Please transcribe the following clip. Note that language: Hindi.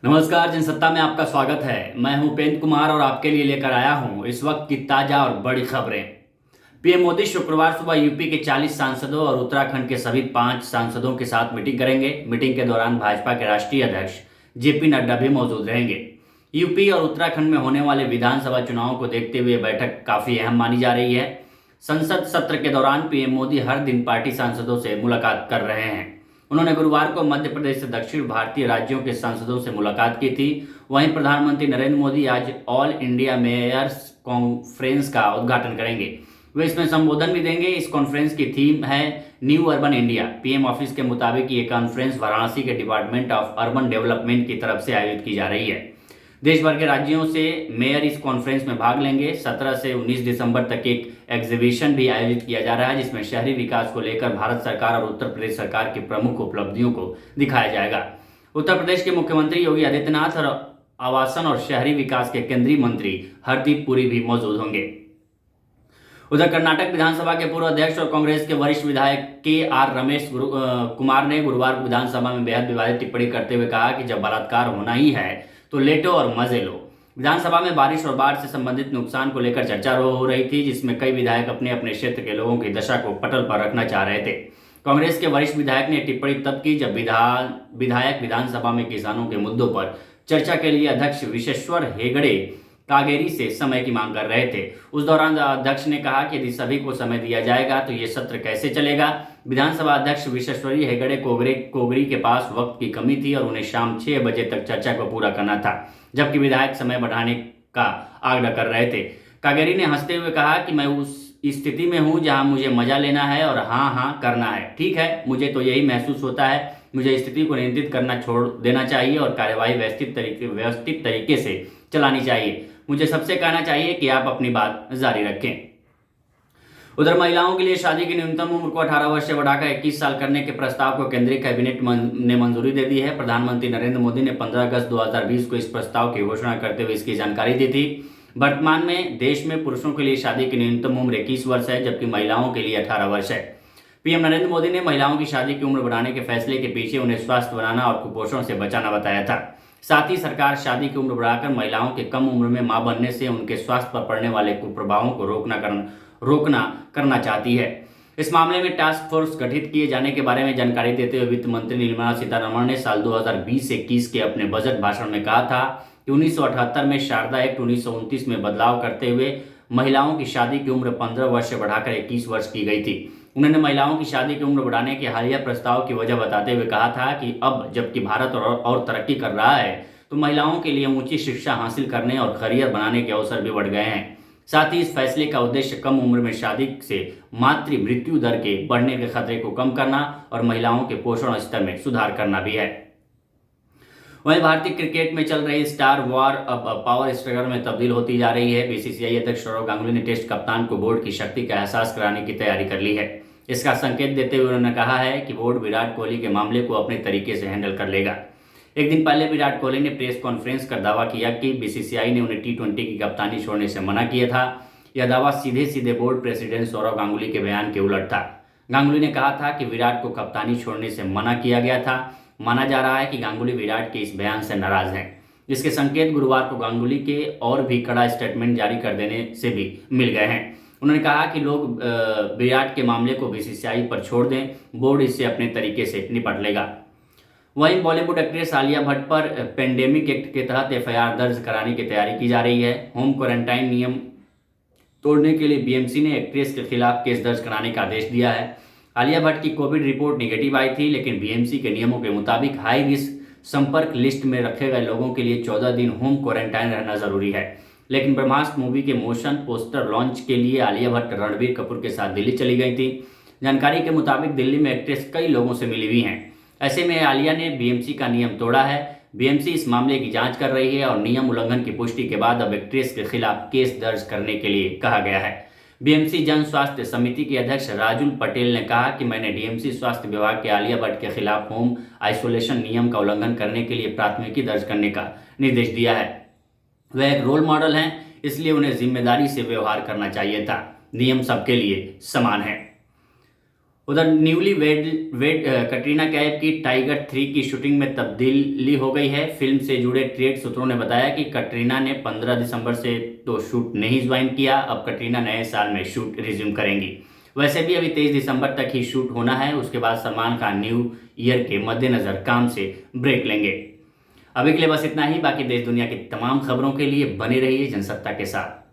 नमस्कार, जनसत्ता में आपका स्वागत है। मैं हूं उपेंद्र कुमार और आपके लिए लेकर आया हूं इस वक्त की ताजा और बड़ी खबरें। पीएम मोदी शुक्रवार सुबह यूपी के 40 सांसदों और उत्तराखंड के सभी 5 सांसदों के साथ मीटिंग करेंगे। मीटिंग के दौरान भाजपा के राष्ट्रीय अध्यक्ष जेपी नड्डा भी मौजूद रहेंगे। यूपी और उत्तराखंड में होने वाले विधानसभा चुनावों को देखते हुए बैठक काफी अहम मानी जा रही है। संसद सत्र के दौरान पीएम मोदी हर दिन पार्टी सांसदों से मुलाकात कर रहे हैं। उन्होंने गुरुवार को मध्य प्रदेश से दक्षिण भारतीय राज्यों के सांसदों से मुलाकात की थी। वहीं प्रधानमंत्री नरेंद्र मोदी आज ऑल इंडिया मेयर्स कॉन्फ्रेंस का उद्घाटन करेंगे। वे इसमें संबोधन भी देंगे। इस कॉन्फ्रेंस की थीम है new urban India. PM office के मुताबिक ये कॉन्फ्रेंस वाराणसी के डिपार्टमेंट ऑफ अर्बन डेवलपमेंट की तरफ से आयोजित की जा रही है। देश भर के राज्यों से मेयर इस कॉन्फ्रेंस में भाग लेंगे। 17 से 19 दिसंबर तक एक एग्जीबिशन भी आयोजित किया जा रहा है, जिसमें शहरी विकास को लेकर भारत सरकार और उत्तर प्रदेश सरकार की प्रमुख उपलब्धियों को दिखाया जाएगा। उत्तर प्रदेश के मुख्यमंत्री योगी आदित्यनाथ और आवासन और शहरी विकास के केंद्रीय मंत्री हरदीप पुरी भी मौजूद होंगे। उधर कर्नाटक विधानसभा के पूर्व अध्यक्ष और कांग्रेस के वरिष्ठ विधायक के आर रमेश कुमार ने गुरुवार को विधानसभा में बेहद विवादित टिप्पणी करते हुए कहा कि जब बलात्कार होना ही है तो लेटो और मजे लो। विधानसभा में बारिश और बाढ़ से संबंधित नुकसान को लेकर चर्चा हो रही थी, जिसमें कई विधायक अपने अपने क्षेत्र के लोगों की दशा को पटल पर रखना चाह रहे थे। कांग्रेस के वरिष्ठ विधायक ने टिप्पणी तब की जब विधायक विधानसभा में किसानों के मुद्दों पर चर्चा के लिए अध्यक्ष विश्वेश्वर हेगड़े कागेरी से समय की मांग कर रहे थे। उस दौरान अध्यक्ष ने कहा कि यदि सभी को समय दिया जाएगा तो ये सत्र कैसे चलेगा। विधानसभा अध्यक्ष विश्वेश्वरी हेगड़े कोगरी के पास वक्त की कमी थी और उन्हें शाम 6 बजे तक चर्चा को पूरा करना था, जबकि विधायक समय बढ़ाने का आग्रह कर रहे थे। कागेरी ने हंसते हुए कहा कि मैं उस स्थिति में हूं जहां मुझे मजा लेना है और हाँ करना है। ठीक है, मुझे तो यही महसूस होता है। मुझे स्थिति को नियंत्रित करना छोड़ देना चाहिए और कार्यवाही व्यवस्थित तरीके से चलानी चाहिए। मुझे सबसे कहना चाहिए कि आप अपनी बात जारी रखें। उधर महिलाओं के लिए शादी की न्यूनतम उम्र को 18 वर्ष से बढ़ाकर 21 साल करने के प्रस्ताव को केंद्रीय कैबिनेट ने मंजूरी दे दी है। प्रधानमंत्री नरेंद्र मोदी ने 15 अगस्त 2020 को इस प्रस्ताव की घोषणा करते हुए इसकी जानकारी दी थी। वर्तमान में देश में पुरुषों के लिए शादी की न्यूनतम उम्र 21 वर्ष है, जबकि महिलाओं के लिए 18 वर्ष है। पीएम नरेंद्र मोदी ने महिलाओं की शादी की उम्र बढ़ाने के फैसले के पीछे उन्हें स्वस्थ बनाना और कुपोषण से बचाना बताया था। साथ ही सरकार शादी की उम्र बढ़ाकर महिलाओं के कम उम्र में मां बनने से उनके स्वास्थ्य पर पड़ने वाले कुप्रभावों को रोकना करना चाहती है। इस मामले में टास्क फोर्स गठित किए जाने के बारे में जानकारी देते हुए वित्त मंत्री निर्मला सीतारमण ने साल 2020-21 के अपने बजट भाषण में कहा था कि 1978 में शारदा एक्ट 1929 में बदलाव करते हुए महिलाओं की शादी की उम्र 15 वर्ष से बढ़ाकर 21 वर्ष की गई थी। उन्होंने महिलाओं की शादी की उम्र बढ़ाने के हालिया प्रस्ताव की वजह बताते हुए कहा था कि अब जबकि भारत और तरक्की कर रहा है तो महिलाओं के लिए ऊंची शिक्षा हासिल करने और करियर बनाने के अवसर भी बढ़ गए हैं। साथ ही इस फैसले का उद्देश्य कम उम्र में शादी से मातृ मृत्यु दर के बढ़ने के खतरे को कम करना और महिलाओं के पोषण स्तर में सुधार करना भी है। वहीं भारतीय क्रिकेट में चल रही स्टार वॉर अब पावर स्ट्रगल में तब्दील होती जा रही है। बीसीसीआई अध्यक्ष सौरव गांगुली ने टेस्ट कप्तान को बोर्ड की शक्ति का एहसास कराने की तैयारी कर ली है। इसका संकेत देते हुए उन्होंने कहा है कि बोर्ड विराट कोहली के मामले को अपने तरीके से हैंडल कर लेगा। एक दिन पहले विराट कोहली ने प्रेस कॉन्फ्रेंस कर दावा किया कि बीसीसीआई ने उन्हें T20 की कप्तानी छोड़ने से मना किया था। यह दावा सीधे बोर्ड प्रेसिडेंट सौरव गांगुली के बयान के उलट था। गांगुली ने कहा था कि विराट को कप्तानी छोड़ने से मना किया गया था। माना जा रहा है कि गांगुली विराट के इस बयान से नाराज हैं। इसके संकेत गुरुवार को गांगुली के और भी कड़ा स्टेटमेंट जारी कर देने से भी मिल गए हैं। उन्होंने कहा कि लोग विराट के मामले को बीसीसीआई पर छोड़ दें, बोर्ड इससे अपने तरीके से निपट लेगा। वहीं बॉलीवुड एक्ट्रेस आलिया भट्ट पर पेंडेमिक एक्ट के तहत एफआईआर दर्ज कराने की तैयारी की जा रही है। होम क्वारंटाइन नियम तोड़ने के लिए बीएमसी ने एक्ट्रेस के खिलाफ केस दर्ज कराने का आदेश दिया है। आलिया भट्ट की कोविड रिपोर्ट निगेटिव आई थी, लेकिन बीएमसी के नियमों के मुताबिक हाई रिस्क संपर्क लिस्ट में रखे गए लोगों के लिए 14 दिन होम क्वारंटाइन रहना जरूरी है। लेकिन ब्रह्मास्त्र मूवी के मोशन पोस्टर लॉन्च के लिए आलिया भट्ट रणबीर कपूर के साथ दिल्ली चली गई थी। जानकारी के मुताबिक दिल्ली में एक्ट्रेस कई लोगों से मिली हुई हैं। ऐसे में आलिया ने बीएमसी का नियम तोड़ा है। बीएमसी इस मामले की जांच कर रही है और नियम उल्लंघन की पुष्टि के बाद अब एक्ट्रेस के खिलाफ केस दर्ज करने के लिए कहा गया है। बीएमसी जन स्वास्थ्य समिति के अध्यक्ष राजुल पटेल ने कहा कि मैंने डीएमसी स्वास्थ्य विभाग के आलिया भट्ट के खिलाफ होम आइसोलेशन नियम का उल्लंघन करने के लिए प्राथमिकी दर्ज करने का निर्देश दिया है। वह एक रोल मॉडल हैं, इसलिए उन्हें जिम्मेदारी से व्यवहार करना चाहिए था। नियम सबके लिए समान है। उधर न्यूली वेड कटरीना कैफ की टाइगर 3 की शूटिंग में तब्दीली हो गई है। फिल्म से जुड़े ट्रेड सूत्रों ने बताया कि कटरीना ने 15 दिसंबर से तो शूट नहीं ज्वाइन किया। अब कटरीना नए साल में शूट रिज्यूम करेंगी। वैसे भी अभी 23 दिसंबर तक ही शूट होना है। उसके बाद सलमान खान न्यू ईयर के मद्देनजर काम से ब्रेक लेंगे। अभी के लिए बस इतना ही। बाकी देश दुनिया की तमाम खबरों के लिए बने रहिए जनसत्ता के साथ।